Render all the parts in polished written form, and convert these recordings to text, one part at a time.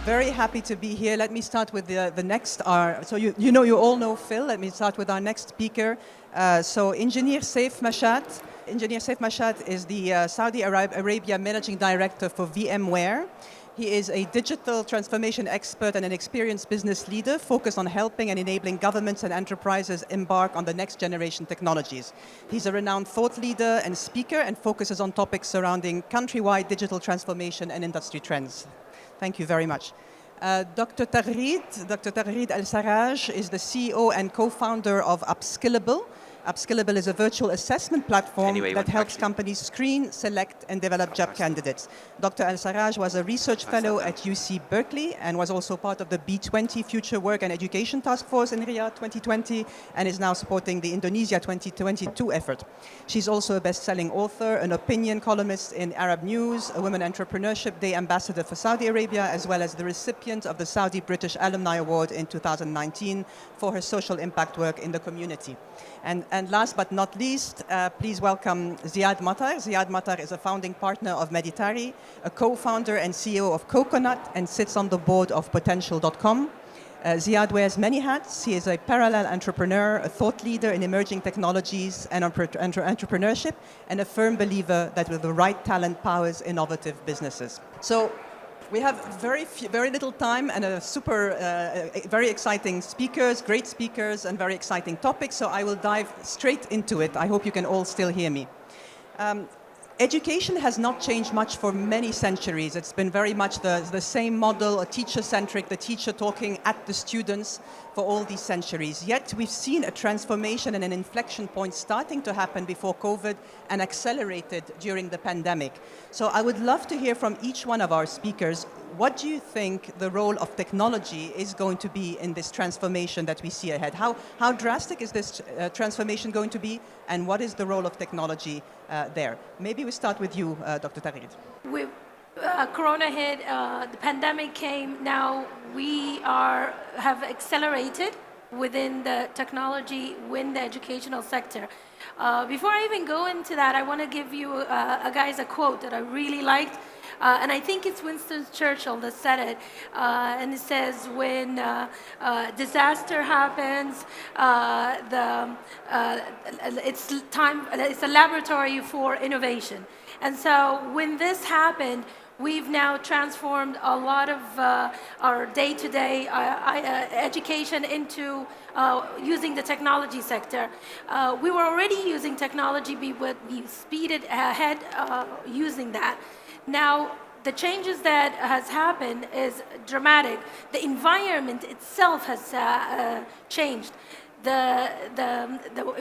very happy to be here. Let me start with the next. So you all know Phil. Let me start with our next speaker. So Engineer Saif Mashat. Engineer Saif Mashat is the Saudi Arabia Managing Director for Vmware. He is a digital transformation expert and an experienced business leader focused on helping and enabling governments and enterprises embark on the next generation technologies. He's a renowned thought leader and speaker and focuses on topics surrounding countrywide digital transformation and industry trends. Thank you very much. Dr. Taghreed Al-Sarraj is the CEO and co-founder of Upskillable. Upskillable is a virtual assessment platform that helps companies screen, select, and develop job candidates. Dr. Al-Sarraj was a research fellow at UC Berkeley and was also part of the B20 Future Work and Education Task Force in Riyadh 2020 and is now supporting the Indonesia 2022 effort. She's also a best-selling author, an opinion columnist in Arab News, a Women Entrepreneurship Day ambassador for Saudi Arabia, as well as the recipient of the Saudi British Alumni Award in 2019 for her social impact work in the community. And last but not least, please welcome Ziad Matar. Ziad Matar is a founding partner of Meditari, a co-founder and CEO of Coconut, and sits on the board of Potential.com. Ziad wears many hats. He is a parallel entrepreneur, a thought leader in emerging technologies and entrepreneurship, and a firm believer that with the right talent powers innovative businesses. So we have very little time and a very exciting speakers, great speakers, and very exciting topics. So I will dive straight into it. I hope you can all still hear me. Education has not changed much for many centuries. It's been very much the same model, a teacher-centric, the teacher talking at the students for all these centuries. Yet we've seen a transformation and an inflection point starting to happen before COVID and accelerated during the pandemic. So I would love to hear from each one of our speakers. What do you think the role of technology is going to be in this transformation that we see ahead? How drastic is this transformation going to be, and what is the role of technology there? Maybe we start with you, Dr. Taghreed. Corona hit, the pandemic came, now we have accelerated within the technology, within the educational sector. Before I even go into that, I want to give you a quote that I really liked. And I think it's Winston Churchill that said it. And it says, when disaster happens, it's a laboratory for innovation. And so when this happened, we've now transformed a lot of our day-to-day education into using the technology sector. We were already using technology, but we speeded ahead using that. Now, the changes that has happened is dramatic. The environment itself has changed.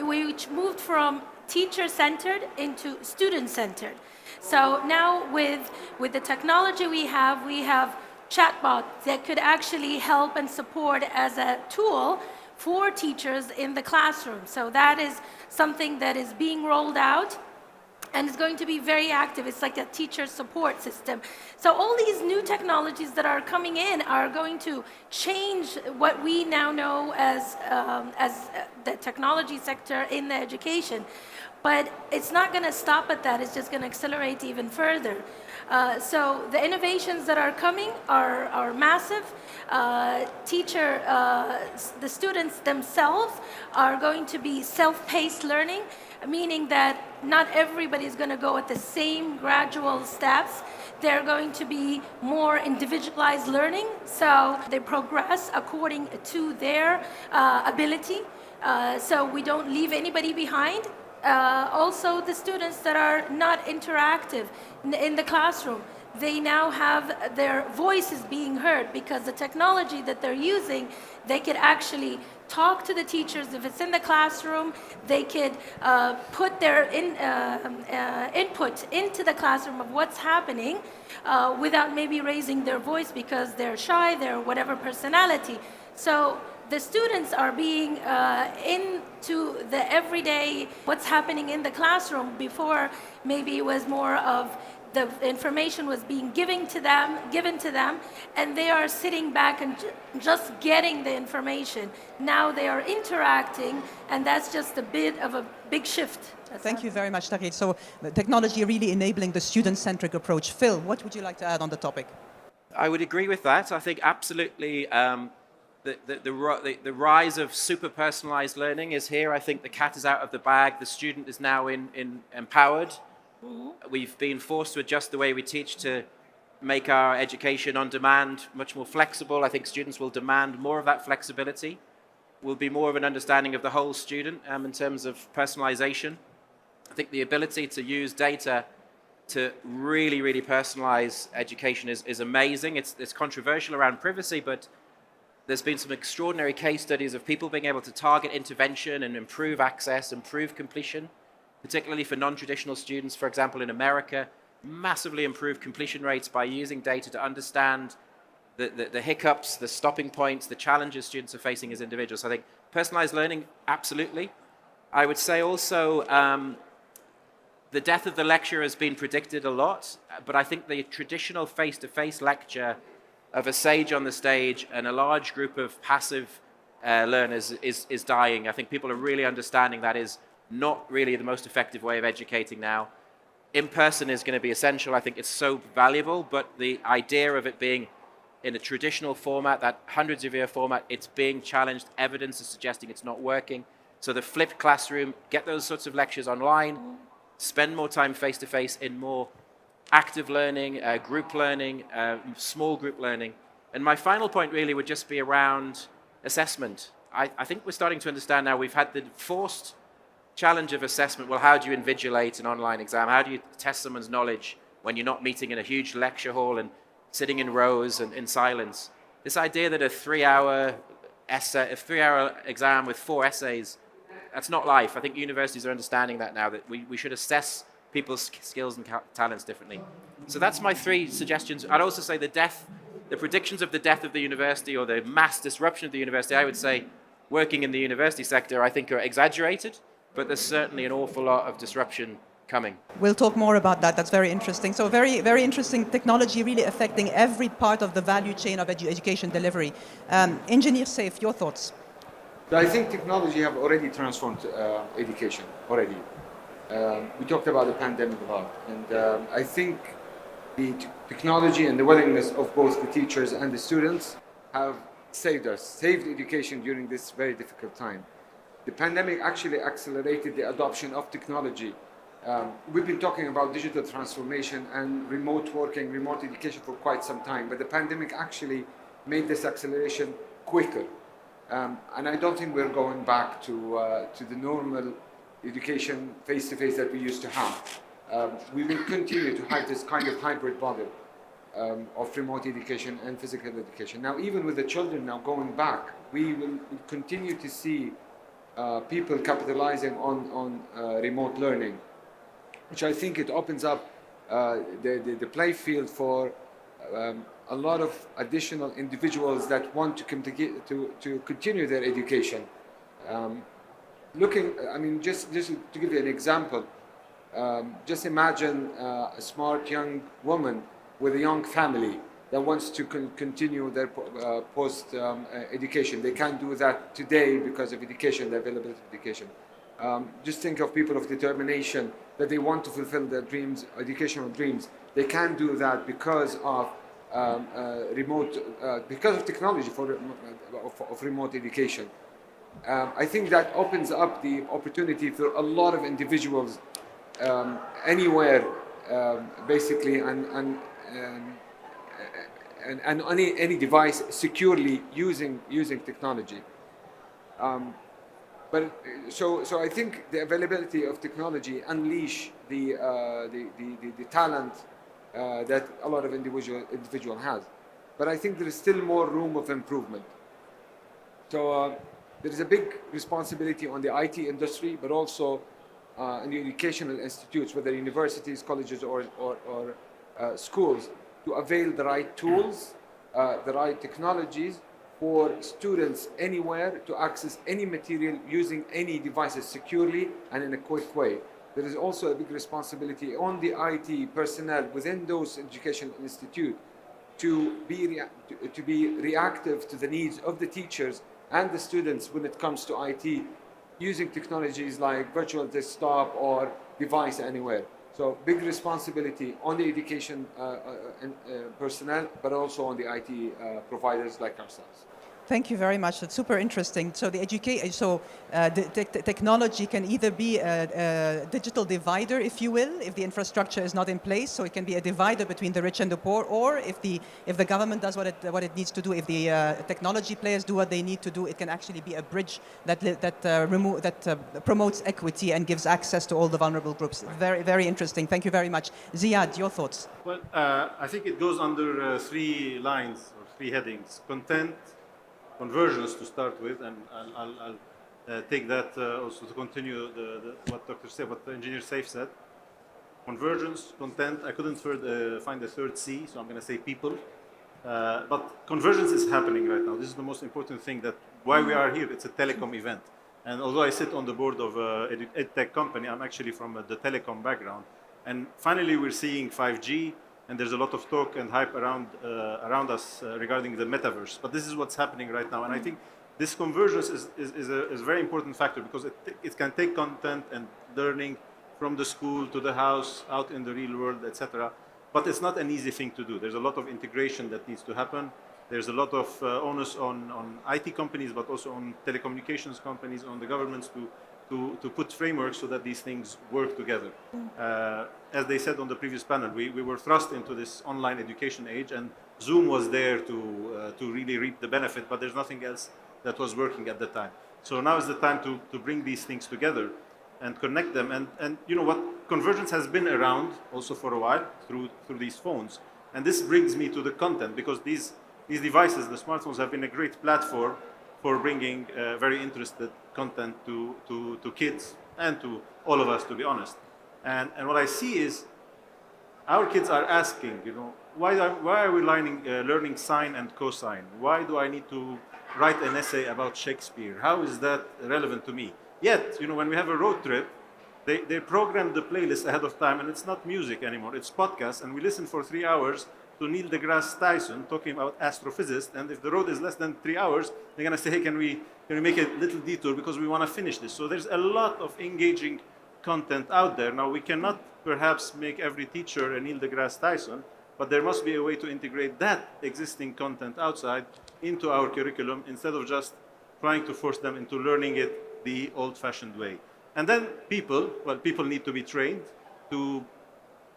We moved from teacher-centered into student-centered. So now with the technology we have chatbots that could actually help and support as a tool for teachers in the classroom. So that is something that is being rolled out and it's going to be very active. It's like a teacher support system. So all these new technologies that are coming in are going to change what we now know as the technology sector in the education. But it's not going to stop at that. It's just going to accelerate even further. So the innovations that are coming are massive. The students themselves are going to be self-paced learning, meaning that not everybody is going to go at the same gradual steps. They're going to be more individualized learning, so they progress according to their ability, so we don't leave anybody behind. Also, the students that are not interactive in the classroom, they now have their voices being heard because the technology that they're using, they could actually talk to the teachers. If it's in the classroom, they could put their input into the classroom of what's happening without maybe raising their voice because they're shy, they're whatever personality. So the students are being into the everyday, what's happening in the classroom. Before, maybe it was more of the information was being given to them, and they are sitting back and just getting the information. Now they are interacting, and that's just a bit of a big shift. Thank you very much, Taghreed. So the technology really enabling the student-centric approach. Phil, what would you like to add on the topic? I would agree with that. I think absolutely the rise of super personalized learning is here. I think the cat is out of the bag. The student is now empowered. We've been forced to adjust the way we teach to make our education on demand much more flexible. I think students will demand more of that flexibility. Will be more of an understanding of the whole student in terms of personalization. I think the ability to use data to really, really personalize education is amazing. It's controversial around privacy, but there's been some extraordinary case studies of people being able to target intervention and improve access, improve completion, particularly for non-traditional students. For example, in America, massively improved completion rates by using data to understand the hiccups, the stopping points, the challenges students are facing as individuals. So I think personalized learning, absolutely. I would say also the death of the lecture has been predicted a lot, but I think the traditional face-to-face lecture of a sage on the stage and a large group of passive learners is dying. I think people are really understanding that is not really the most effective way of educating now. In person is going to be essential. I think it's so valuable, but the idea of it being in a traditional format, that hundreds of year format, it's being challenged. Evidence is suggesting it's not working. So the flipped classroom, get those sorts of lectures online, spend more time face-to-face in more active learning, group learning, small group learning. And my final point really would just be around assessment. I think we're starting to understand now we've had the forced challenge of assessment. Well, how do you invigilate an online exam? How do you test someone's knowledge when you're not meeting in a huge lecture hall and sitting in rows and in silence? This idea that a 3-hour exam with 4 essays, that's not life. I think universities are understanding that now, that we should assess people's skills and talents differently. So that's my 3 suggestions. I'd also say the predictions of the death of the university or the mass disruption of the university, I would say, working in the university sector, I think are exaggerated, but there's certainly an awful lot of disruption coming. We'll talk more about that. That's very interesting. So very, very interesting technology really affecting every part of the value chain of education delivery. Engineer Saif, your thoughts? I think technology have already transformed education already. We talked about the pandemic a lot, and I think the technology and the willingness of both the teachers and the students have saved education during this very difficult time. The pandemic actually accelerated the adoption of technology. We've been talking about digital transformation and remote working, remote education for quite some time, but the pandemic actually made this acceleration quicker. And I don't think we're going back to the normal education face-to-face that we used to have. We will continue to have this kind of hybrid model of remote education and physical education. Now, even with the children now going back, we will continue to see people capitalizing on remote learning, which I think it opens up the play field for a lot of additional individuals that want to continue their education. Just to give you an example, just imagine a smart young woman with a young family that wants to continue their post-education. They can't do that today because of education, the availability of education. Just think of people of determination that they want to fulfill their dreams, educational dreams. They can't do that because of because of technology of remote education. I think that opens up the opportunity for a lot of individuals anywhere, basically, and any device securely using technology. So I think the availability of technology unleash the talent that a lot of individual has, but I think there is still more room of improvement. So there is a big responsibility on the IT industry, but also in the educational institutes, whether universities, colleges, or schools, to avail the right tools, the right technologies for students anywhere to access any material using any devices securely and in a quick way. There is also a big responsibility on the IT personnel within those educational institutes to be reactive to the needs of the teachers and the students when it comes to IT, using technologies like virtual desktop or device anywhere. So big responsibility on the education personnel, but also on the IT providers like ourselves. Thank you very much. That's super interesting. So the technology can either be a digital divider, if you will, if the infrastructure is not in place. So it can be a divider between the rich and the poor, or if the government does what it needs to do, if the technology players do what they need to do, it can actually be a bridge that promotes equity and gives access to all the vulnerable groups. Very, very interesting. Thank you very much. Ziad, your thoughts? Well, I think it goes under three lines or three headings: content, convergence to start with, and I'll take that also to continue what Dr. Saif, what the engineer Saif said. Convergence, content. I couldn't find the third C, so I'm going to say people. But convergence is happening right now. This is the most important thing. That why we are here. It's a telecom event, and although I sit on the board of an edtech company, I'm actually from the telecom background. And finally, we're seeing 5G. And there's a lot of talk and hype around us regarding the metaverse. But this is what's happening right now. And I think this convergence is a very important factor, because it can take content and learning from the school to the house, out in the real world, etc. But it's not an easy thing to do. There's a lot of integration that needs to happen. There's a lot of onus on IT companies, but also on telecommunications companies, on the governments to put frameworks so that these things work together. As they said on the previous panel, we were thrust into this online education age, and Zoom was there to really reap the benefit, but there's nothing else that was working at the time. So now is the time to bring these things together and connect them. And you know what, convergence has been around also for a while through these phones. And this brings me to the content, because these devices, the smartphones, have been a great platform for bringing very interested content to kids and to all of us, to be honest. And what I see is our kids are asking, you know, why are we learning sine and cosine? Why do I need to write an essay about Shakespeare? How is that relevant to me? Yet, you know, when we have a road trip, they program the playlist ahead of time, and it's not music anymore, it's podcasts, and we listen for 3 hours to Neil deGrasse Tyson talking about astrophysicists, and if the road is less than 3 hours, they're going to say, hey, can we make a little detour because we want to finish this? So there's a lot of engaging content out there. Now, we cannot perhaps make every teacher a Neil deGrasse Tyson, but there must be a way to integrate that existing content outside into our curriculum, instead of just trying to force them into learning it the old-fashioned way. And then people need to be trained to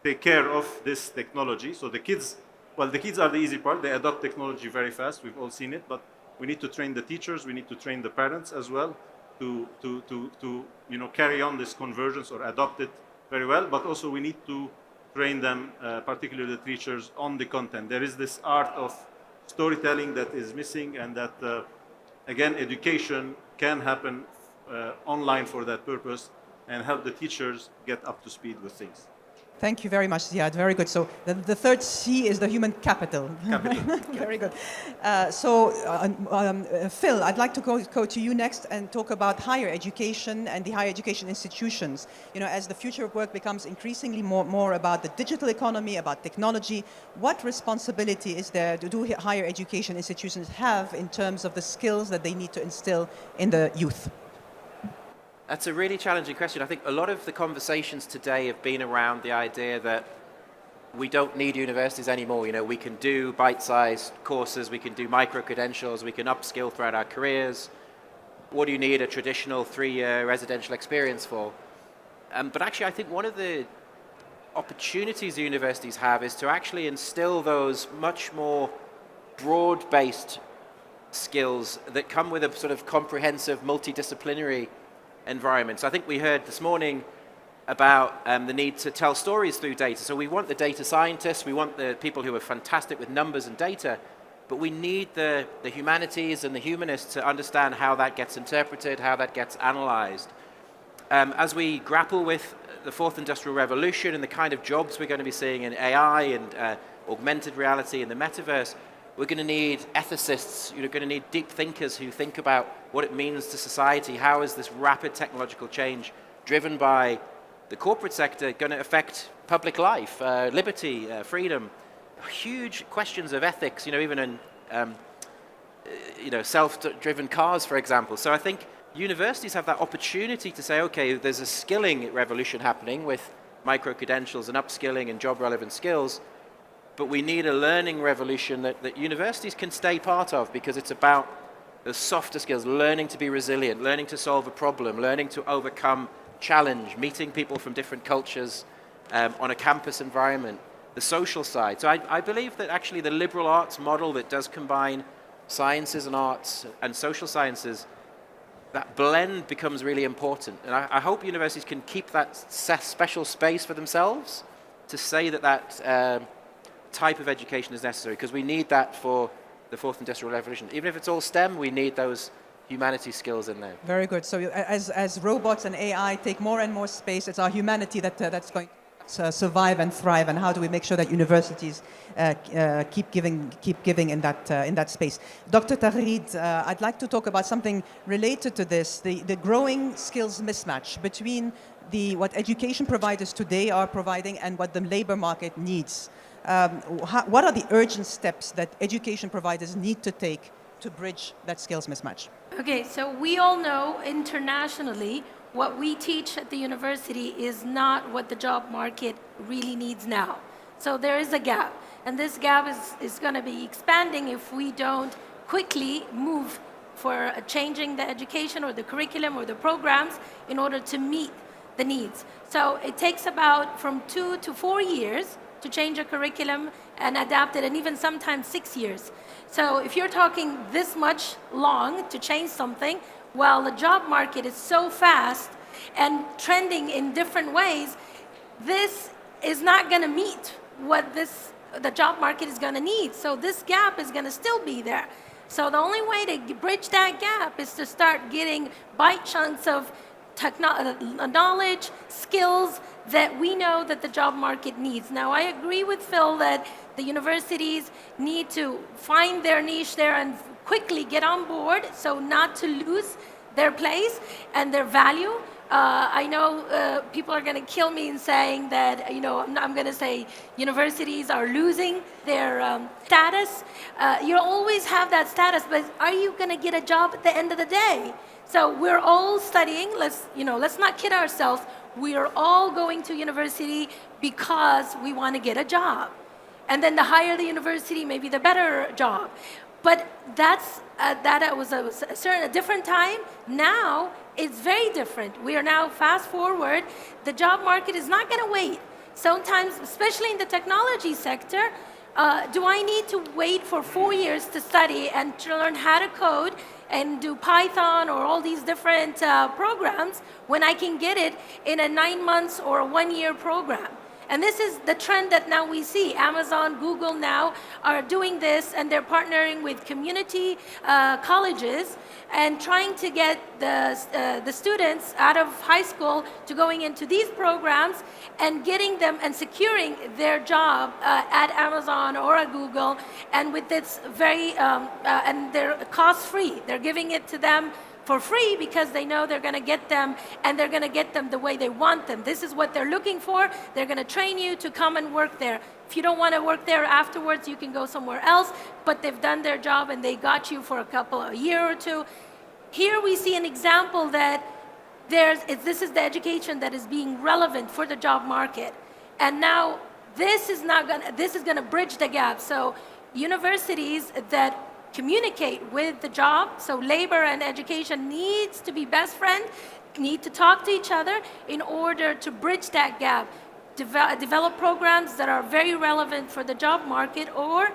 take care of this technology. So the kids are the easy part. They adopt technology very fast. We've all seen it, but we need to train the teachers. We need to train the parents as well to carry on this convergence or adopt it very well. But also we need to train them, particularly the teachers, on the content. There is this art of storytelling that is missing, and that again, education can happen online for that purpose, and help the teachers get up to speed with things. Thank you very much, Ziad. Very good. So the third C is the human capital. Very good. Phil, I'd like to go to you next and talk about higher education and the higher education institutions. You know, as the future of work becomes increasingly more about the digital economy, about technology, what responsibility is there do higher education institutions have in terms of the skills that they need to instill in the youth? That's a really challenging question. I think a lot of the conversations today have been around the idea that we don't need universities anymore. You know, we can do bite-sized courses, we can do micro-credentials, we can upskill throughout our careers. What do you need a traditional 3-year residential experience for? But actually, I think one of the opportunities the universities have is to actually instill those much more broad-based skills that come with a sort of comprehensive, multidisciplinary environment. So I think we heard this morning about the need to tell stories through data. So we want the data scientists, we want the people who are fantastic with numbers and data, but we need the humanities and the humanists to understand how that gets interpreted, how that gets analyzed. As we grapple with the fourth industrial revolution and the kind of jobs we're going to be seeing in AI and augmented reality and the metaverse, we're going to need ethicists, you're going to need deep thinkers who think about what it means to society. How is this rapid technological change driven by the corporate sector going to affect public life, liberty, freedom? Huge questions of ethics, you know, even in self-driven cars, for example. So I think universities have that opportunity to say, okay, there's a skilling revolution happening with micro-credentials and upskilling and job-relevant skills. But we need a learning revolution that universities can stay part of, because it's about the softer skills, learning to be resilient, learning to solve a problem, learning to overcome challenge, meeting people from different cultures on a campus environment, the social side. So I believe that actually the liberal arts model that does combine sciences and arts and social sciences, that blend becomes really important. And I hope universities can keep that special space for themselves to say that type of education is necessary, because we need that for the fourth industrial revolution. Even if it's all STEM, we need those humanity skills in there. Very good. So as robots and AI take more and more space, it's our humanity that's going to survive and thrive. And how do we make sure that universities keep giving in that space? Dr. Tagreed, I'd like to talk about something related to this: the growing skills mismatch between what education providers today are providing and what the labor market needs. What are the urgent steps that education providers need to take to bridge that skills mismatch? Okay, so we all know internationally what we teach at the university is not what the job market really needs now. So there is a gap, and this gap is going to be expanding if we don't quickly move for changing the education or the curriculum or the programs in order to meet the needs. So it takes about from 2 to 4 years to change a curriculum and adapt it, and even sometimes 6 years. So if you're talking this much long to change something, while the job market is so fast and trending in different ways, this is not going to meet what the job market is going to need. So this gap is going to still be there. So the only way to bridge that gap is to start getting bite chunks of knowledge, skills that we know that the job market needs. Now, I agree with Phil that the universities need to find their niche there and quickly get on board so not to lose their place and their value. I know people are going to kill me in saying that, I'm going to say universities are losing their status. You'll always have that status, but are you going to get a job at the end of the day? So we're all studying. Let's not kid ourselves. We are all going to university because we want to get a job. And then the higher the university, maybe the better job. But that was a different time. Now it's very different. We are now fast forward. The job market is not going to wait. Sometimes, especially in the technology sector, do I need to wait for 4 years to study and to learn how to code and do Python or all these different programs when I can get it in a 9 months or a 1 year program? And this is the trend that now we see. Amazon, Google now are doing this, and they're partnering with community colleges and trying to get the students out of high school to going into these programs and getting them and securing their job at Amazon or at Google, and with this and they're cost-free. They're giving it to them for free because they know they're going to get them, and they're going to get them the way they want them. This is what they're looking for. They're going to train you to come and work there. If you don't want to work there afterwards, you can go somewhere else, but they've done their job and they got you for a year or two. Here we see an example that this is the education that is being relevant for the job market. And now this is going to bridge the gap. So universities that communicate with the job, so labor and education needs to be best friends, need to talk to each other in order to bridge that gap, develop programs that are very relevant for the job market, or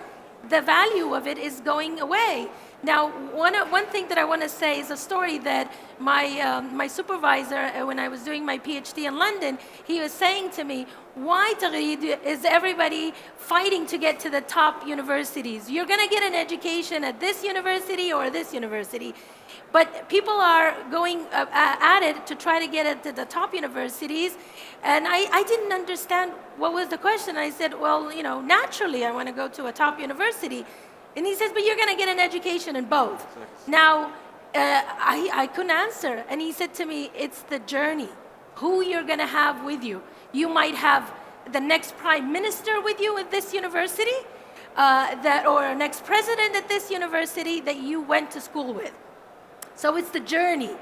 the value of it is going away. Now, one thing that I want to say is a story that my supervisor, when I was doing my PhD in London, he was saying to me, why, Tagreed, is everybody fighting to get to the top universities? You're going to get an education at this university or this university. But people are going at it to try to get it to the top universities. And I didn't understand what was the question. I said, well, naturally I want to go to a top university. And he says, but you're going to get an education in both. Now, I couldn't answer. And he said to me, it's the journey, who you're going to have with you. You might have the next prime minister with you at this university, or next president at this university that you went to school with. So it's the journey.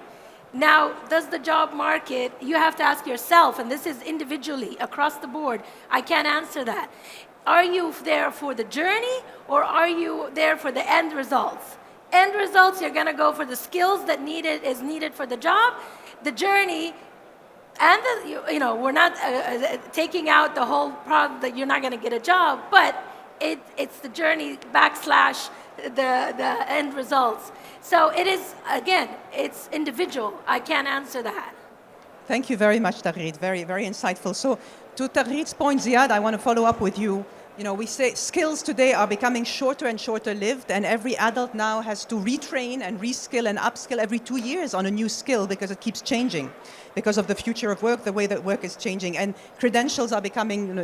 Now, does the job market, you have to ask yourself, and this is individually, across the board, I can't answer that. Are you there for the journey, or are you there for the end results? End results, you're going to go for the skills that is needed for the job. The journey, and we're not taking out the whole problem that you're not going to get a job, but it's the journey backslash the end results. So it is, again, it's individual. I can't answer that. Thank you very much, Tagreed. Very, very insightful. So to Tagreed's point, Ziad, I want to follow up with you. We say skills today are becoming shorter and shorter lived, and every adult now has to retrain and reskill and upskill every 2 years on a new skill because it keeps changing, because of the future of work, the way that work is changing, and credentials are becoming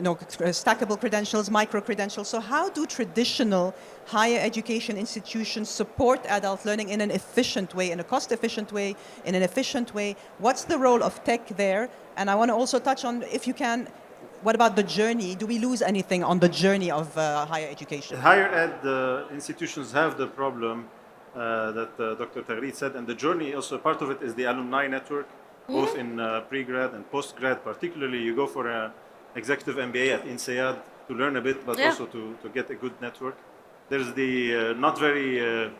stackable credentials, micro-credentials. So how do traditional higher education institutions support adult learning in an efficient way, in a cost-efficient way, in an efficient way? What's the role of tech there? And I want to also touch on, if you can, what about the journey? Do we lose anything on the journey of higher education? Higher ed institutions have the problem that Dr. Tagreed said, and the journey also, part of it is the alumni network, both in pre-grad and post-grad. Particularly, you go for an executive MBA at INSEAD to learn a bit, but also to get a good network. There's the not very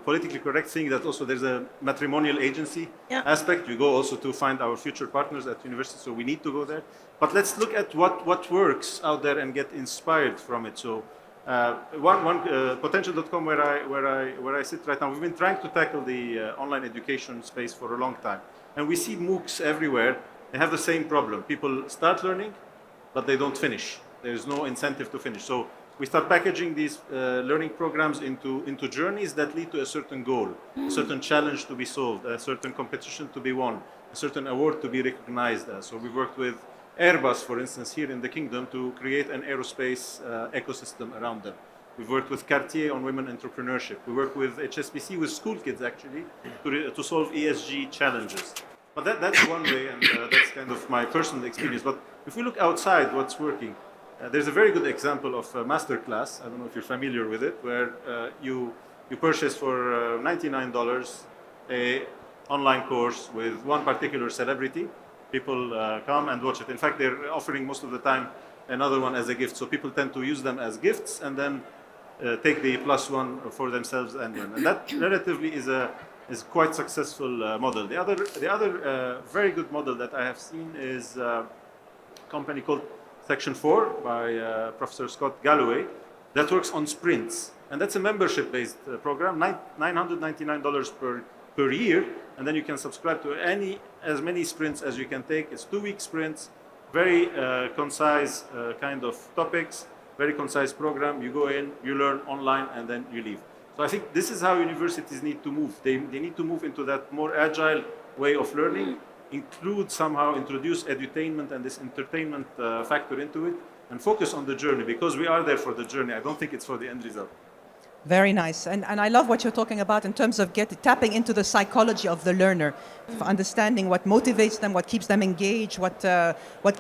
politically correct thing that also there's a matrimonial agency aspect. We go also to find our future partners at university, so we need to go there. But let's look at what works out there and get inspired from it. So potential.com, where I sit right now, we've been trying to tackle the online education space for a long time, and we see MOOCs everywhere. They have the same problem. People start learning, but they don't finish. There's no incentive to finish. So we start packaging these learning programs into journeys that lead to a certain goal, a certain challenge to be solved, a certain competition to be won, a certain award to be recognized as. So we worked with Airbus, for instance, here in the kingdom to create an aerospace ecosystem around them. We've worked with Cartier on women entrepreneurship. We work with HSBC, with school kids actually, to solve ESG challenges. But that's one way, and that's kind of my personal experience. But if we look outside what's working, there's a very good example of a masterclass. I don't know if you're familiar with it, where you purchase for $99 a online course with one particular celebrity. People come and watch it. In fact, they're offering most of the time another one as a gift. So people tend to use them as gifts and then take the plus one for themselves and learn. And that relatively is quite successful model. The other very good model that I have seen is a company called Section 4 by Professor Scott Galloway that works on sprints. And that's a membership-based program, $999 per year, and then you can subscribe to as many sprints as you can take. It's 2-week sprints, very concise kind of topics, very concise program. You go in, you learn online, and then you leave. So I think this is how universities need to move. They need to move into that more agile way of learning, introduce edutainment and this entertainment factor into it, and focus on the journey, because we are there for the journey. I don't think it's for the end result. Very nice. And I love what you're talking about in terms of tapping into the psychology of the learner, understanding what motivates them, what keeps them engaged, what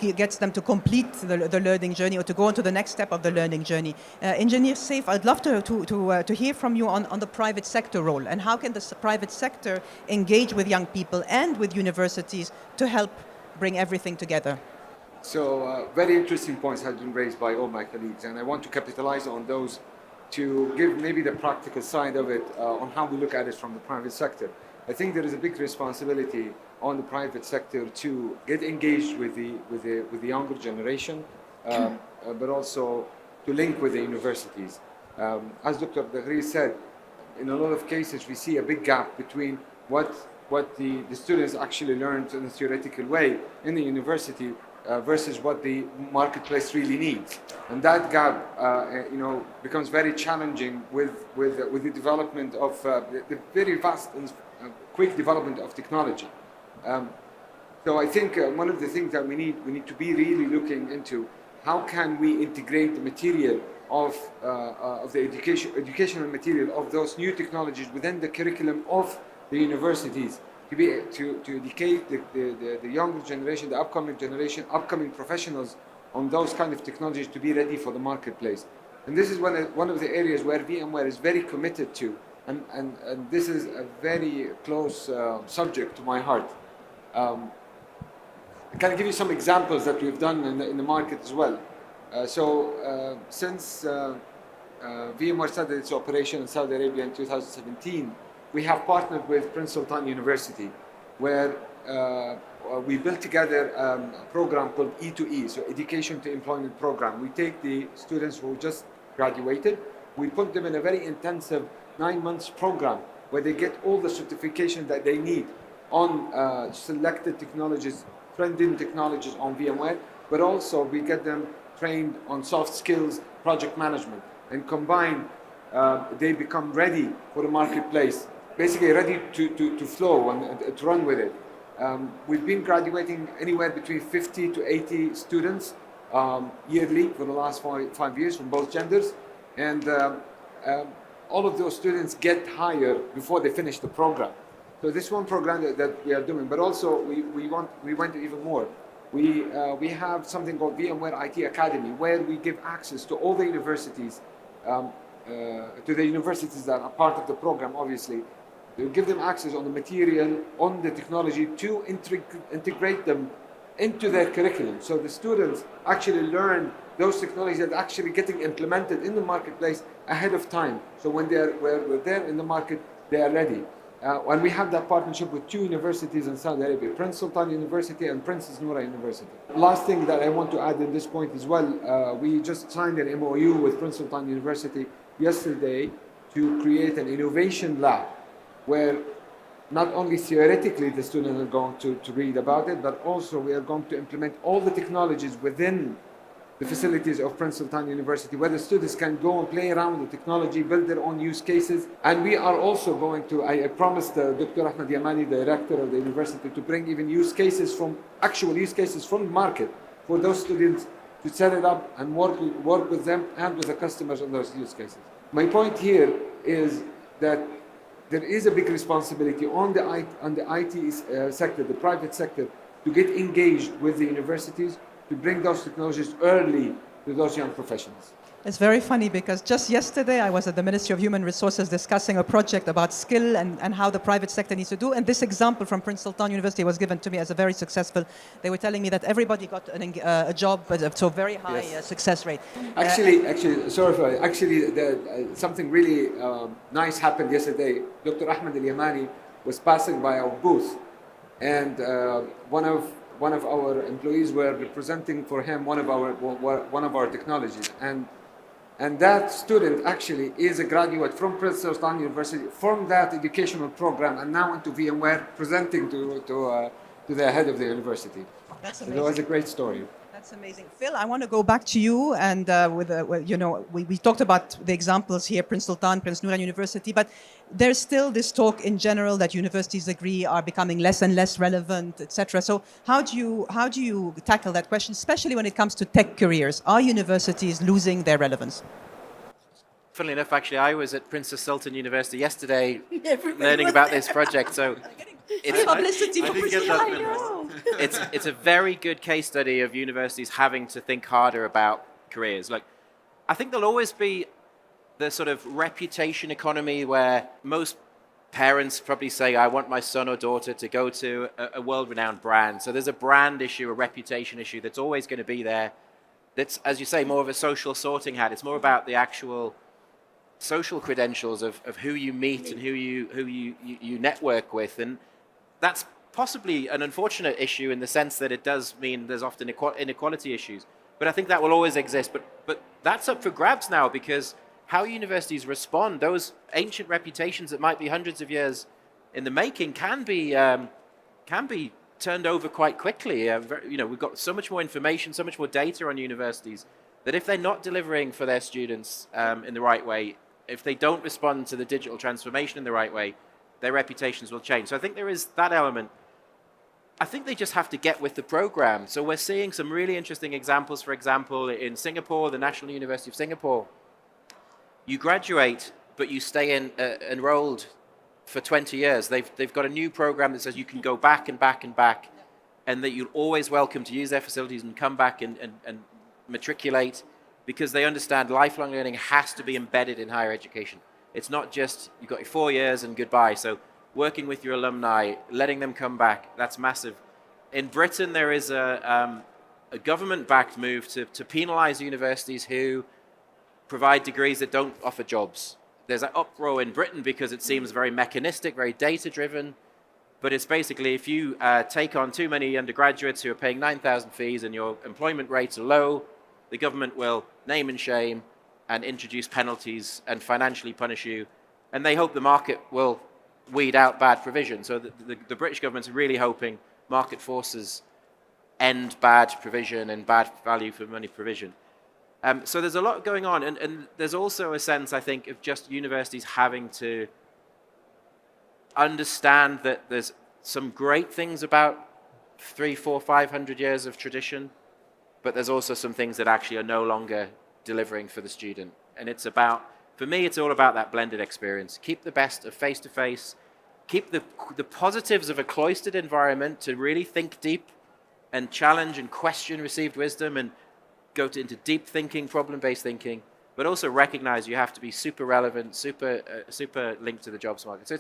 gets them to complete the learning journey or to go on to the next step of the learning journey. Engineer Saif, I'd love to hear from you on the private sector role, and how can the private sector engage with young people and with universities to help bring everything together? So very interesting points have been raised by all my colleagues, and I want to capitalize on those to give maybe the practical side of it on how we look at it from the private sector. I think there is a big responsibility on the private sector to get engaged with the younger generation, but also to link with the universities. As Dr. Tagreed said, in a lot of cases we see a big gap between what the students actually learned in a theoretical way in the university versus what the marketplace really needs, and that gap, becomes very challenging with the development of the very fast and quick development of technology. So I think one of the things that we need to be really looking into, how can we integrate the material of the educational material of those new technologies within the curriculum of the universities, to educate the younger generation, the upcoming professionals on those kind of technologies to be ready for the marketplace. And this is one of the areas where VMware is very committed to and this is a very close subject to my heart. I can give you some examples that we've done in the market as well. Since VMware started its operation in Saudi Arabia in 2017, we have partnered with Prince Sultan University, where we built together a program called E2E, so Education to Employment Program. We take the students who just graduated, we put them in a very intensive 9 months program where they get all the certification that they need on selected technologies, trending technologies on VMware, but also we get them trained on soft skills, project management, and combined, they become ready for the marketplace, basically ready to flow and to run with it. We've been graduating anywhere between 50 to 80 students yearly for the last 5 years from both genders, and all of those students get hired before they finish the program. So this one program that we are doing, but also we went even more. We have something called Vmware IT Academy, where we give access to all the universities, to the universities that are part of the program, obviously. We give them access on the material, on the technology, to integrate them into their curriculum. So the students actually learn those technologies that are actually getting implemented in the marketplace ahead of time. So when we're there in the market, they are ready. And we have that partnership with 2 universities in Saudi Arabia, Prince Sultan University and Princess Noura University. Last thing that I want to add in this point as well, we just signed an MOU with Prince Sultan University yesterday to create an innovation lab where not only theoretically the students are going to read about it, but also we are going to implement all the technologies within the facilities of Prince Sultan University, where the students can go and play around with the technology, build their own use cases. And we are also going to, I promised Dr. Ahmed Yamani, the director of the university, to bring even actual use cases from the market for those students to set it up and work with them and with the customers on those use cases. My point here is that there is a big responsibility on the IT sector, the private sector, to get engaged with the universities, to bring those technologies early to those young professionals. It's very funny because just yesterday I was at the Ministry of Human Resources discussing a project about skill and how the private sector needs to do. And this example from Prince Sultan University was given to me as a very successful. They were telling me that everybody got a job, but so very high success rate. Something really nice happened yesterday. Dr. Ahmed Al-Yamani was passing by our booth, and one of our employees were representing for him one of our technologies, and that student actually is a graduate from Prince Sultan University from that educational program, and now into VMware presenting to the head of the university. That's So amazing. it was a great story. That's amazing. Phil, I want to go back to you, and we talked about the examples here, Prince Sultan, Prince Noura University, but there's still this talk in general that universities agree are becoming less and less relevant, etc. So how do you tackle that question, especially when it comes to tech careers? Are universities losing their relevance? Funnily enough, actually, I was at Princess Sultan University yesterday learning about this project. So it's Publicity. I didn't get that memo. it's a very good case study of universities having to think harder about careers. Like, I think there'll always be the sort of reputation economy where most parents probably say, I want my son or daughter to go to a world-renowned brand. So there's a brand issue, a reputation issue that's always going to be there. That's, as you say, more of a social sorting hat. It's more about the actual social credentials of who you meet and who you network with. And that's possibly an unfortunate issue in the sense that it does mean there's often inequality issues. But I think that will always exist. But that's up for grabs now, because how universities respond, those ancient reputations that might be hundreds of years in the making, can be turned over quite quickly. We've got so much more information, so much more data on universities, that if they're not delivering for their students in the right way, if they don't respond to the digital transformation in the right way, their reputations will change. So I think there is that element. I think they just have to get with the program. So we're seeing some really interesting examples. For example, in Singapore, the National University of Singapore, you graduate, but you stay enrolled for 20 years. They've got a new program that says you can go back and back and back, and that you're always welcome to use their facilities and come back and matriculate, because they understand lifelong learning has to be embedded in higher education. It's not just you've got your 4 years and goodbye. So working with your alumni, letting them come back, that's massive. In Britain, there is a government-backed move to penalise universities who provide degrees that don't offer jobs. There's an uproar in Britain because it seems very mechanistic, very data-driven. But it's basically if you take on too many undergraduates who are paying 9,000 fees and your employment rates are low, the government will name and shame and introduce penalties and financially punish you. And they hope the market will weed out bad provision. So the British government's really hoping market forces end bad provision and bad value for money provision. So there's a lot going on. And there's also a sense, I think, of just universities having to understand that there's some great things about 300, 400, 500 years of tradition, but there's also some things that actually are no longer delivering for the student. And it's about, for me, it's all about that blended experience. Keep the best of face-to-face, keep the positives of a cloistered environment to really think deep and challenge and question received wisdom and go into deep thinking, problem-based thinking, but also recognize you have to be super relevant, super linked to the jobs market. So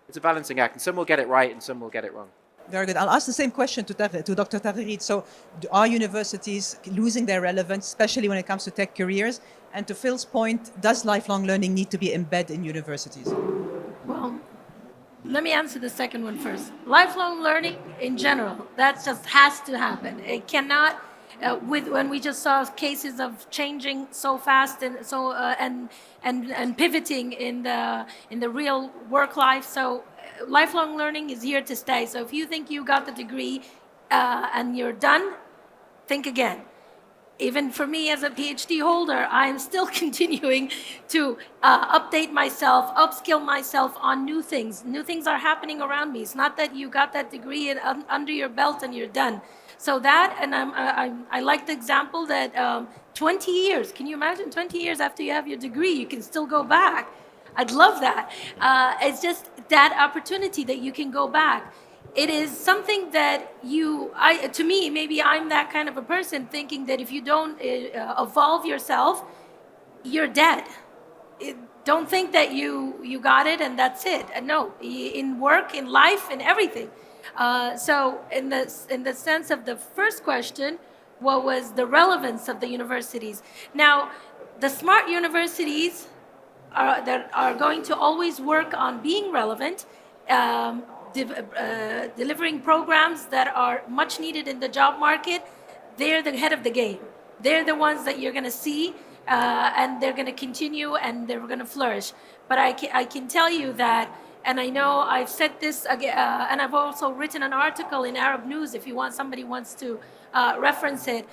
it's a balancing act, and some will get it right and some will get it wrong. Very good. I'll ask the same question to Dr. Tahrid. So are universities losing their relevance, especially when it comes to tech careers? And to Phil's point, does lifelong learning need to be embedded in universities? Well, let me answer the second one first. Lifelong learning in general, that just has to happen. It cannot, when we just saw cases of changing so fast and so and pivoting in the real work life. So lifelong learning is here to stay. So if you think you got the degree and you're done, think again. Even for me as a PhD holder, I'm still continuing to update myself, upskill myself on new things. New things are happening around me. It's not that you got that degree and under your belt and you're done. So that, and I like the example that 20 years, can you imagine 20 years after you have your degree, you can still go back. I'd love that. It's just that opportunity that you can go back. It is something that to me, maybe I'm that kind of a person thinking that if you don't evolve yourself, you're dead. Don't think that you got it and that's it. No, in work, in life, in everything. So in the sense of the first question, what was the relevance of the universities? Now, the smart universities that are going to always work on being relevant, delivering programs that are much needed in the job market, they're the head of the game. They're the ones that you're going to see, and they're going to continue and they're going to flourish. But I can tell you that, and I know I've said this again, and I've also written an article in Arab News if somebody wants to reference it.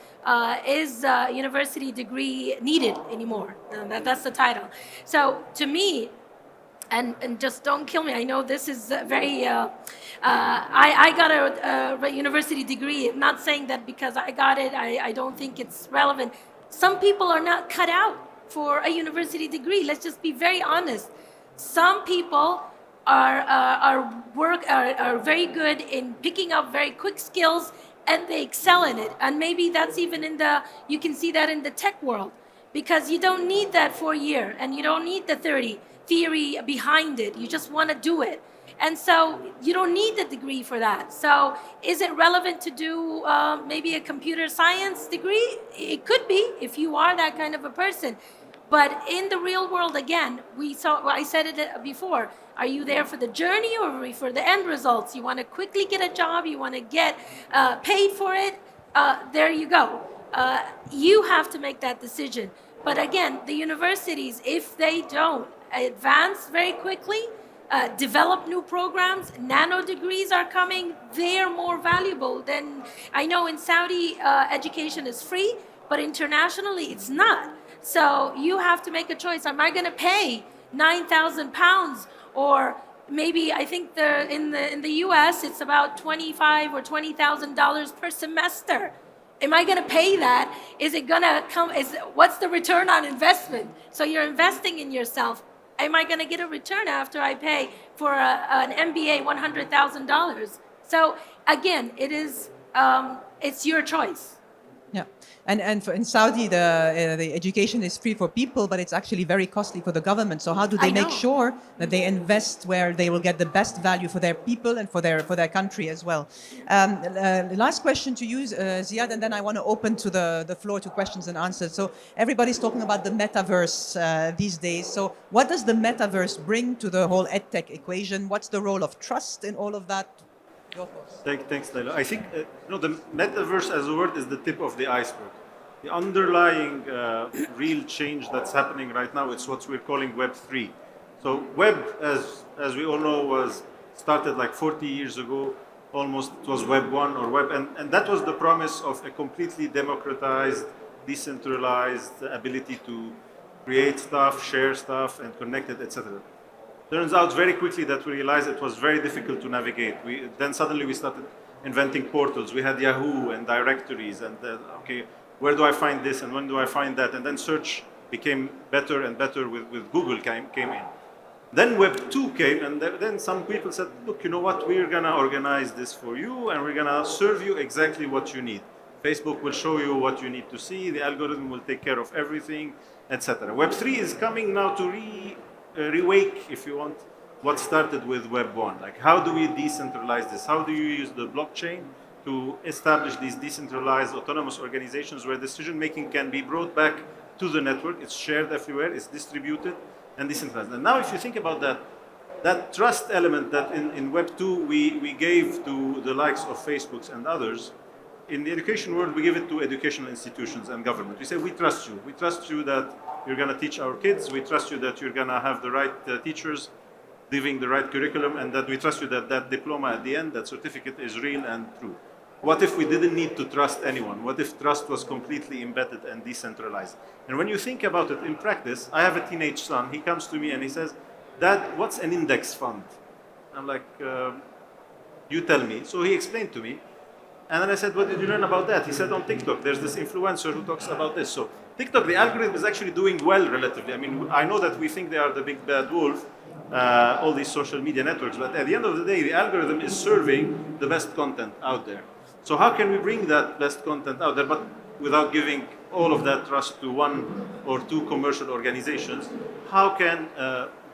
Is university degree needed anymore? That's the title. So to me, and just don't kill me. I know this is very. I got a university degree. I'm not saying that because I got it, I don't think it's relevant. Some people are not cut out for a university degree. Let's just be very honest. Some people are very good in picking up very quick skills, and they excel in it. And maybe that's even you can see that in the tech world, because you don't need that 4 year and you don't need the 30 theory behind it. You just want to do it. And so you don't need the degree for that. So is it relevant to do maybe a computer science degree? It could be if you are that kind of a person. But in the real world, again, I said it before, are you there for the journey or for the end results? You want to quickly get a job, you want to get paid for it, there you go. You have to make that decision. But again, the universities, if they don't advance very quickly, develop new programs, nano degrees are coming, they're more valuable than, I know in Saudi education is free, but internationally it's not. So you have to make a choice. Am I going to pay 9,000 pounds, or maybe I think in the US it's about $25,000 or $20,000 per semester. Am I going to pay that? Is it going to come? What's the return on investment? So you're investing in yourself. Am I going to get a return after I pay for an MBA $100,000? So again, it's your choice. Yeah, and in Saudi, the education is free for people, but it's actually very costly for the government. So how do they make sure that they invest where they will get the best value for their people and for their country as well? The last question to you, Ziad, and then I want to open to the floor to questions and answers. So everybody's talking about the metaverse these days. So what does the metaverse bring to the whole edtech equation? What's the role of trust in all of that? Your thoughts. Thanks, Laila. I think the metaverse as a word is the tip of the iceberg. The underlying real change that's happening right now is what we're calling Web 3. So Web, as we all know, was started like 40 years ago. Almost it was Web 1 or Web, and that was the promise of a completely democratized, decentralized ability to create stuff, share stuff, and connect it, etc. Turns out very quickly that we realized it was very difficult to navigate. Then suddenly we started inventing portals. We had Yahoo and directories, and okay, where do I find this and when do I find that? And then search became better and better with Google came in. Then Web 2 came, and then some people said, look, you know what, we're gonna organize this for you, and we're gonna serve you exactly what you need. Facebook will show you what you need to see, the algorithm will take care of everything, etc. Web 3 is coming now to rewake, if you want, what started with Web 1. Like, how do we decentralize this? How do you use the blockchain to establish these decentralized autonomous organizations where decision-making can be brought back to the network, it's shared everywhere, it's distributed and decentralized. And now if you think about that trust element that in Web 2 we gave to the likes of Facebooks and others, in the education world we give it to educational institutions and government. We say, we trust you. We trust you that you're going to teach our kids. We trust you that you're going to have the right teachers giving the right curriculum, and that we trust you that that diploma at the end, that certificate is real and true. What if we didn't need to trust anyone? What if trust was completely embedded and decentralized? And when you think about it in practice, I have a teenage son. He comes to me and he says, Dad, what's an index fund? I'm like, you tell me. So he explained to me. And then I said, what did you learn about that? He said, on TikTok, there's this influencer who talks about this. So TikTok, the algorithm is actually doing well relatively. I mean, I know that we think they are the big bad wolf, all these social media networks, but at the end of the day, the algorithm is serving the best content out there. So how can we bring that best content out there, but without giving all of that trust to one or two commercial organizations? How can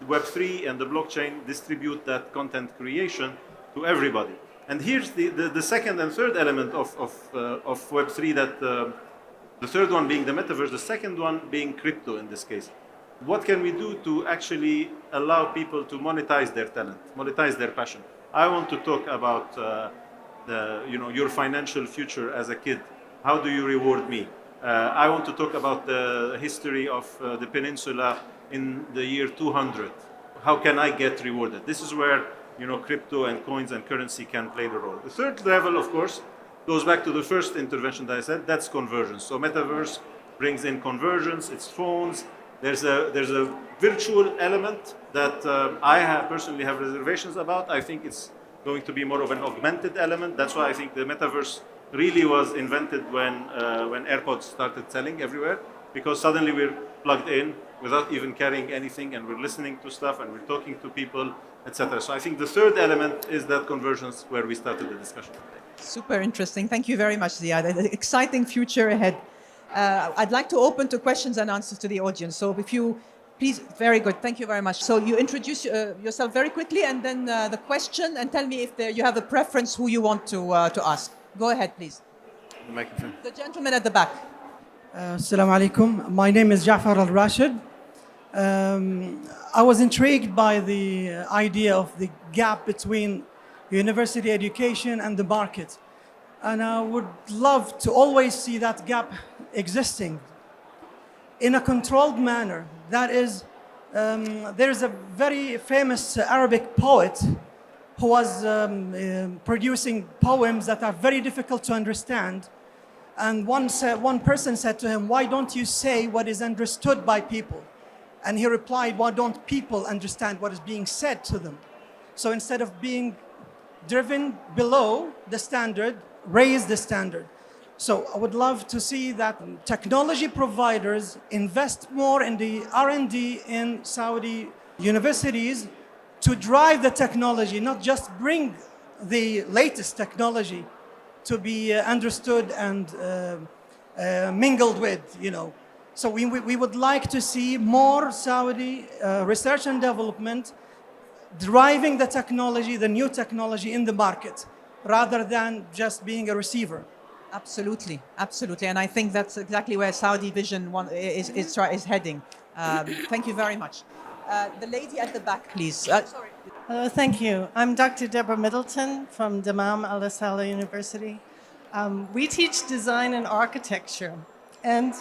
Web3 and the blockchain distribute that content creation to everybody? And here's the second and third element of Web3, that the third one being the metaverse, the second one being crypto in this case. What can we do to actually allow people to monetize their talent, monetize their passion? I want to talk about your financial future as a kid. How do you reward me? I want to talk about the history of the peninsula in the year 200. How can I get rewarded? This is where crypto and coins and currency can play the role. The third level, of course, goes back to the first intervention that I said. That's convergence. So metaverse brings in convergence. It's phones. There's a virtual element that personally have reservations about. I think it's going to be more of an augmented element. That's why I think the metaverse really was invented when AirPods started selling everywhere, because suddenly we're plugged in without even carrying anything, and we're listening to stuff and we're talking to people, etc. So I think the third element is that convergence where we started the discussion today. Super interesting. Thank you very much, Ziad. An exciting future ahead. I'd like to open to questions and answers to the audience. So if you please, very good. Thank you very much. So you introduce yourself very quickly, and then the question, and tell me if you have a preference who you want to ask. Go ahead, please. The microphone. The gentleman at the back. Assalamu alaikum. My name is Jafar Al-Rashid. I was intrigued by the idea of the gap between university education and the market. And I would love to always see that gap existing in a controlled manner. That is, there's a very famous Arabic poet who was producing poems that are very difficult to understand. And one person said to him, why don't you say what is understood by people? And he replied, why don't people understand what is being said to them? So instead of being driven below the standard, raise the standard. So I would love to see that technology providers invest more in the R&D in Saudi universities to drive the technology, not just bring the latest technology to be understood and mingled with, you know. So we would like to see more Saudi research and development driving the technology, the new technology in the market, rather than just being a receiver. Absolutely, absolutely. And I think that's exactly where Saudi Vision is heading. Thank you very much. The lady at the back, please. Sorry. Hello, thank you. I'm Dr. Deborah Middleton from Dammam Al Salah University. We teach design and architecture. And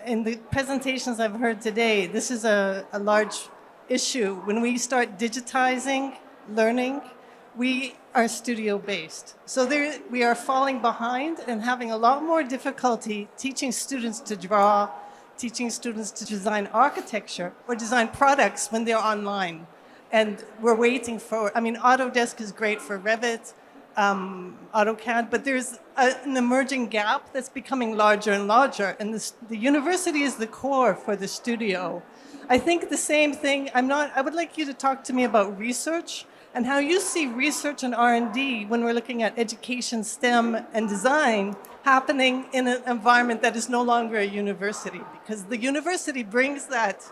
in the presentations I've heard today, this is a large issue. When we start digitizing learning, we are studio-based. So we are falling behind and having a lot more difficulty teaching students to draw, teaching students to design architecture or design products when they're online. And we're waiting for, I mean, Autodesk is great for Revit, AutoCAD, but there's an emerging gap that's becoming larger and larger. And the university is the core for the studio. I think the same thing, I would like you to talk to me about research and how you see research and R&D when we're looking at education, STEM, and design happening in an environment that is no longer a university. Because the university brings that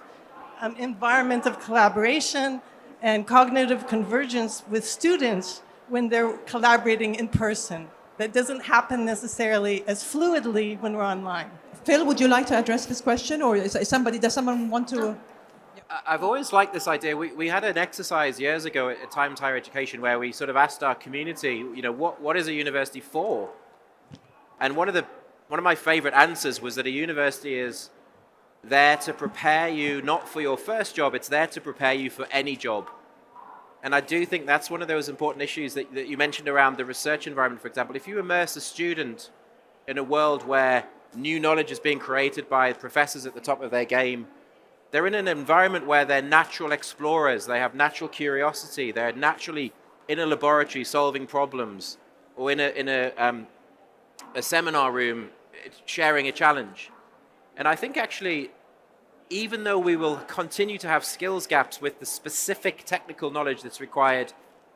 environment of collaboration and cognitive convergence with students when they're collaborating in person. That doesn't happen necessarily as fluidly when we're online. Phil, would you like to address this question, or does someone want to? I've always liked this idea. We had an exercise years ago at Times Higher Education where we sort of asked our community, you know, what is a university for? And one of my favorite answers was that a university is there to prepare you not for your first job, it's there to prepare you for any job. And I do think that's one of those important issues that you mentioned around the research environment, for example. If you immerse a student in a world where new knowledge is being created by professors at the top of their game, they're in an environment where they're natural explorers, they have natural curiosity, they're naturally in a laboratory solving problems, or in a seminar room sharing a challenge. And I think actually, even though we will continue to have skills gaps with the specific technical knowledge that's required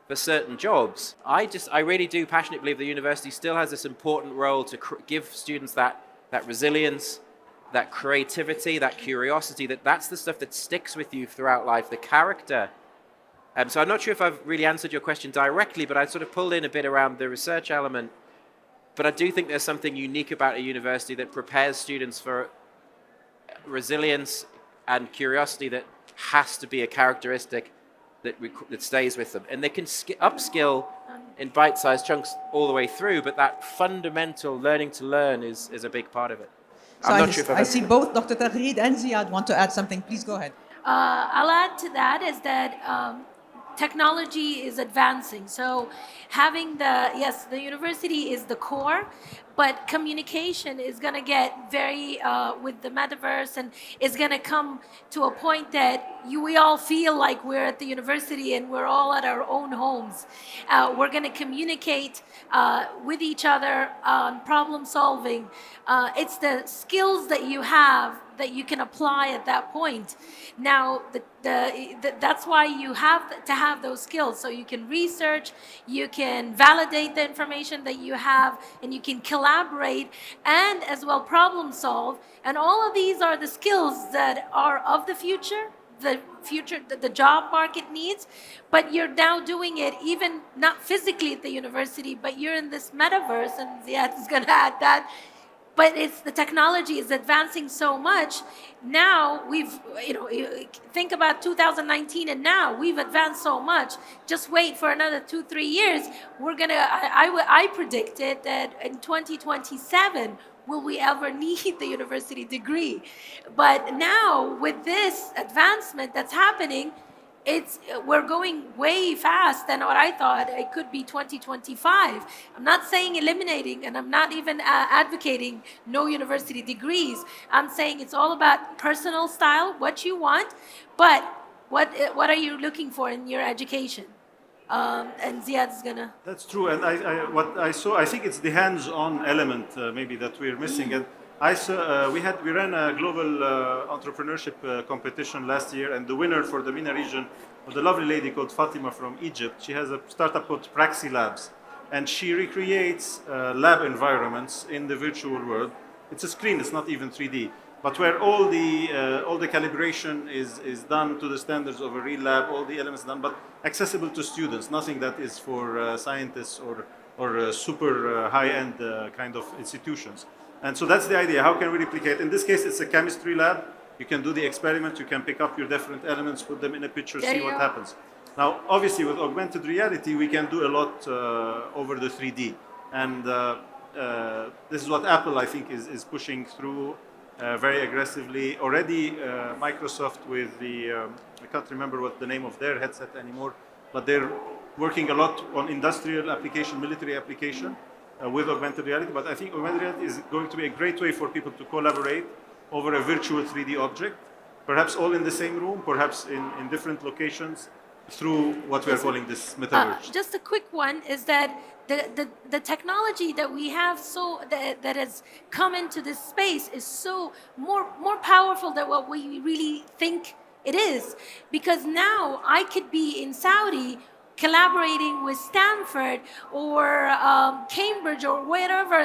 for certain jobs, I really do passionately believe the university still has this important role to give students that resilience, that creativity, that curiosity, that's the stuff that sticks with you throughout life, the character. So I'm not sure if I've really answered your question directly, but I sort of pulled in a bit around the research element. But I do think there's something unique about a university that prepares students for resilience and curiosity that has to be a characteristic that stays with them. And they can upskill in bite-sized chunks all the way through, but that fundamental learning to learn is a big part of it. So I see both Dr. Tagreed and Ziad want to add something. Please go ahead. I'll add to that is that technology is advancing. So having the university is the core, but communication is going to get very, with the metaverse, and is going to come to a point that we all feel like we're at the university and we're all at our own homes. We're going to communicate with each other on problem solving. It's the skills that you have that you can apply at that point. Now, that's why you have to have those skills. So you can research, you can validate the information that you have, and you can collaborate and as well problem solve. And all of these are the skills that are of the future that the job market needs, but you're now doing it even not physically at the university, but you're in this metaverse, and Ziad is going to add that. But the technology is advancing so much. Now think about 2019 and now we've advanced so much. Just wait for another 2-3 years. I predicted that in 2027, will we ever need the university degree? But now with this advancement that's happening, we're going way fast than what I thought. It could be 2025. I'm not saying eliminating, and I'm not even advocating no university degrees. I'm saying it's all about personal style, what you want, but what are you looking for in your education? And Ziad is gonna. That's true, and what I saw, I think it's the hands-on element maybe that we're missing. And I saw we ran a global entrepreneurship competition last year, and the winner for the MENA region was a lovely lady called Fatima from Egypt. She has a startup called Praxi Labs, and she recreates lab environments in the virtual world it's a screen, it's not even 3D, but where all the calibration is done to the standards of a real lab, all the elements done, but accessible to students, nothing that is for scientists or super high-end kind of institutions. And so that's the idea. How can we replicate? In this case, it's a chemistry lab. You can do the experiment. You can pick up your different elements, put them in a picture, see what happens. Now, obviously, with augmented reality, we can do a lot over the 3D. And this is what Apple, I think, is pushing through very aggressively. Already, Microsoft with the, I can't remember what the name of their headset anymore, but they're working a lot on industrial application, military application with augmented reality. But I think augmented reality is going to be a great way for people to collaborate over a virtual 3D object, perhaps all in the same room, perhaps in different locations, through what we are calling this metaverse. Just a quick one is that the technology that we have that has come into this space is so more powerful than what we really think it is. Because now I could be in Saudi collaborating with Stanford or Cambridge or wherever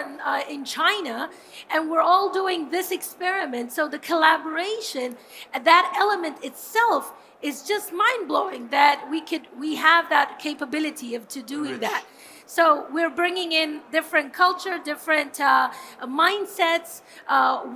in China, and we're all doing this experiment. So the collaboration, that element itself is just mind-blowing that we have that capability of doing that. So we're bringing in different culture, different mindsets,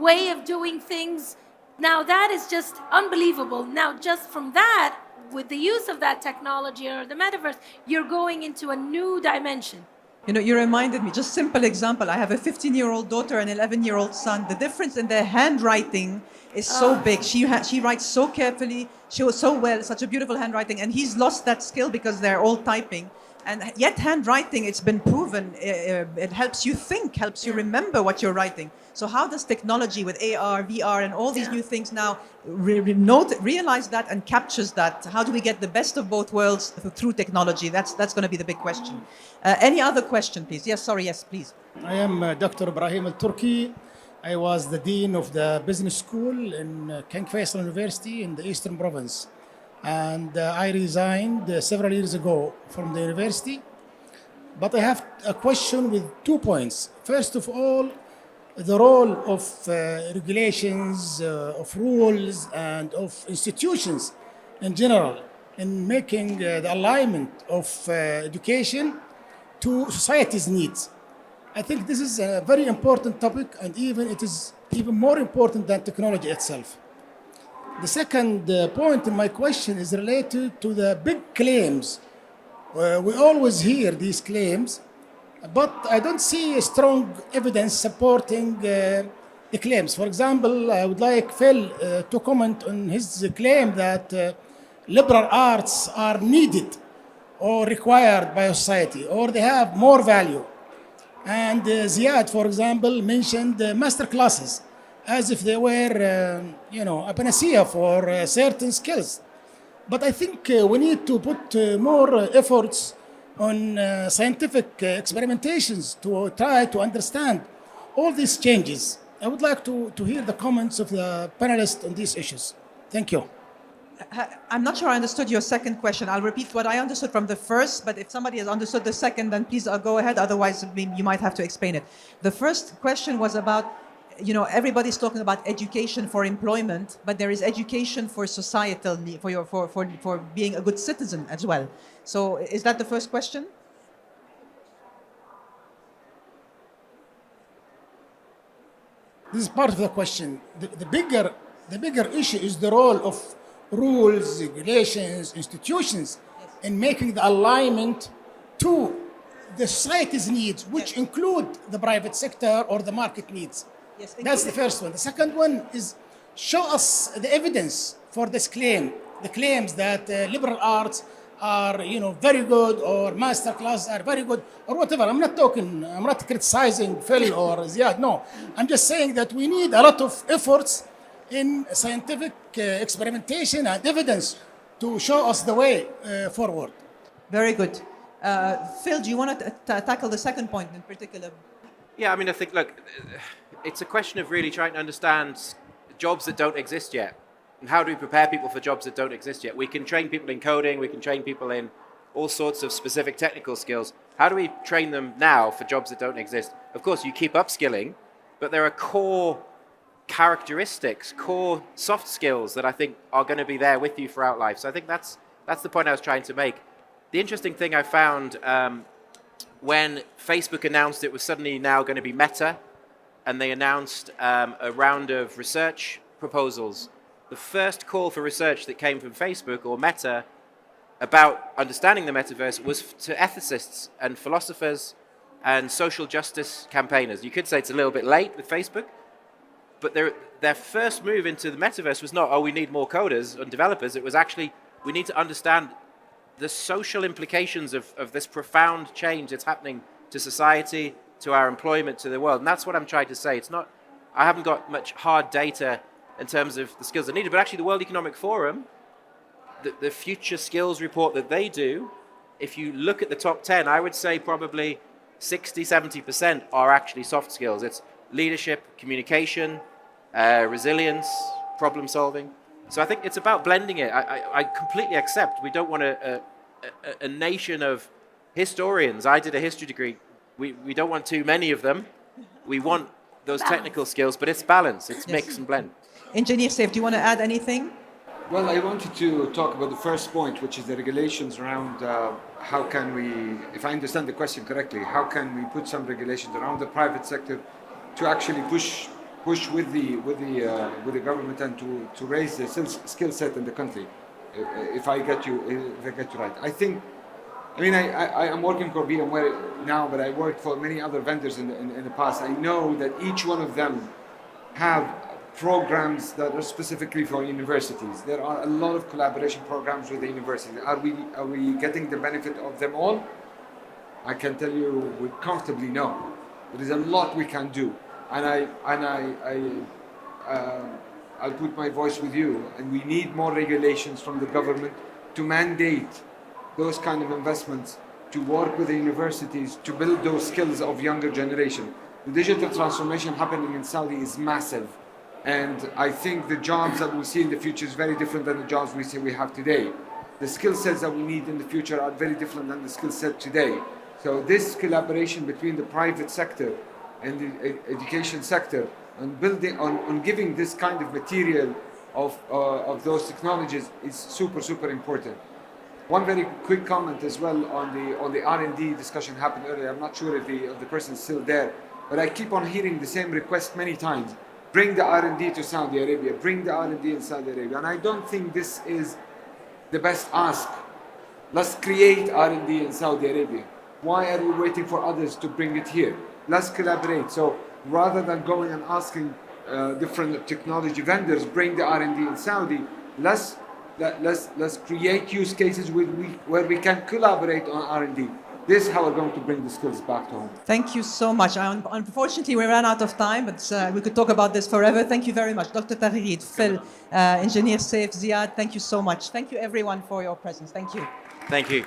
way of doing things. Now that is just unbelievable. Now just from that, with the use of that technology or the metaverse, you're going into a new dimension. You know, you reminded me, just simple example. I have a 15-year-old daughter and an 11-year-old son. The difference in their handwriting is so big. She writes so carefully. She was so well, such a beautiful handwriting. And he's lost that skill because they're all typing. And yet handwriting, it's been proven, it helps you think, helps you remember what you're writing. So how does technology with AR, VR, and all these new things now realize that and captures that? How do we get the best of both worlds through technology? That's going to be the big question. Any other question, please? Yes, sorry, yes, please. I am Dr. Ibrahim Al-Turki. I was the Dean of the Business School in King Faisal University in the Eastern Province. And I resigned several years ago from the university. But I have a question with 2 points. First of all, the role of regulations, of rules, and of institutions in general in making the alignment of education to society's needs. I think this is a very important topic, and it is even more important than technology itself. The second point in my question is related to the big claims. We always hear these claims, but I don't see strong evidence supporting the claims. For example, I would like Phil to comment on his claim that liberal arts are needed or required by society, or they have more value. And Ziad, for example, mentioned master classes as if they were, a panacea for certain skills. But I think we need to put more efforts on scientific experimentations to try to understand all these changes. I would like to hear the comments of the panelists on these issues. Thank you. I'm not sure I understood your second question. I'll repeat what I understood from the first, but if somebody has understood the second, then please go ahead. Otherwise, you might have to explain it. The first question was about, everybody's talking about education for employment, but there is education for societal need, for being a good citizen as well. So is that the first question? This is part of the question. The bigger issue is the role of rules, regulations, institutions in making the alignment to the society's needs, which include the private sector or the market needs. Yes, that's the first one. The second one is show us the evidence for this claim, the claims that liberal arts are, very good, or master classes are very good, or whatever. I'm not criticizing Phil or Ziad. No, I'm just saying that we need a lot of efforts in scientific experimentation and evidence to show us the way forward. Very good. Phil, do you want to tackle the second point in particular? Yeah, I think, look, it's a question of really trying to understand jobs that don't exist yet. And how do we prepare people for jobs that don't exist yet? We can train people in coding, we can train people in all sorts of specific technical skills. How do we train them now for jobs that don't exist? Of course, you keep upskilling, but there are core characteristics, core soft skills that I think are going to be there with you throughout life. So I think that's the point I was trying to make. The interesting thing I found when Facebook announced it was suddenly now going to be Meta, and they announced a round of research proposals. The first call for research that came from Facebook or Meta about understanding the metaverse was to ethicists and philosophers and social justice campaigners. You could say it's a little bit late with Facebook, but their first move into the metaverse was not, oh, we need more coders and developers. It was actually, we need to understand the social implications of this profound change that's happening to society, to our employment, to the world. And that's what I'm trying to say. It's not, I haven't got much hard data in terms of the skills that are needed, but actually the World Economic Forum, the future skills report that they do, if you look at the top 10, I would say probably 60-70% are actually soft skills. It's leadership, communication, resilience, problem solving. So I think it's about blending it. I completely accept we don't want a nation of historians. I did a history degree. We don't want too many of them. We want those technical skills, but it's balance. It's mix and blend. Engineer Saif, do you want to add anything? Well, I wanted to talk about the first point, which is the regulations around how can we, if I understand the question correctly, how can we put some regulations around the private sector to actually push with the government and to raise the skill set in the country. If I get you right, I am working for Vmware now, but I worked for many other vendors in the past. I know that each one of them have programs that are specifically for universities. There are a lot of collaboration programs with the university. Are we getting the benefit of them all? I can tell you with comfortably no. There is a lot we can do, and I'll put my voice with you. And we need more regulations from the government to mandate those kind of investments, to work with the universities to build those skills of younger generation. The digital transformation happening in Saudi is massive. And I think the jobs that we'll see in the future is very different than the jobs we have today. The skill sets that we need in the future are very different than the skill set today. So this collaboration between the private sector and the education sector and building on giving this kind of material of those technologies is super important. One very quick comment as well on the R&D discussion happened earlier. I'm not sure if the person is still there, but I keep on hearing the same request many times. Bring the R&D to Saudi Arabia, bring the R&D in Saudi Arabia. And I don't think this is the best ask. Let's create R&D in Saudi Arabia. Why are we waiting for others to bring it here? Let's collaborate. So rather than going and asking different technology vendors, bring the R&D in Saudi, let's create use cases where we can collaborate on R&D. This is how we're going to bring the skills back to home. Thank you so much. Unfortunately, we ran out of time, but we could talk about this forever. Thank you very much. Dr. Tagheed, Phil, Engineer Saif, Ziad, thank you so much. Thank you everyone for your presence. Thank you. Thank you.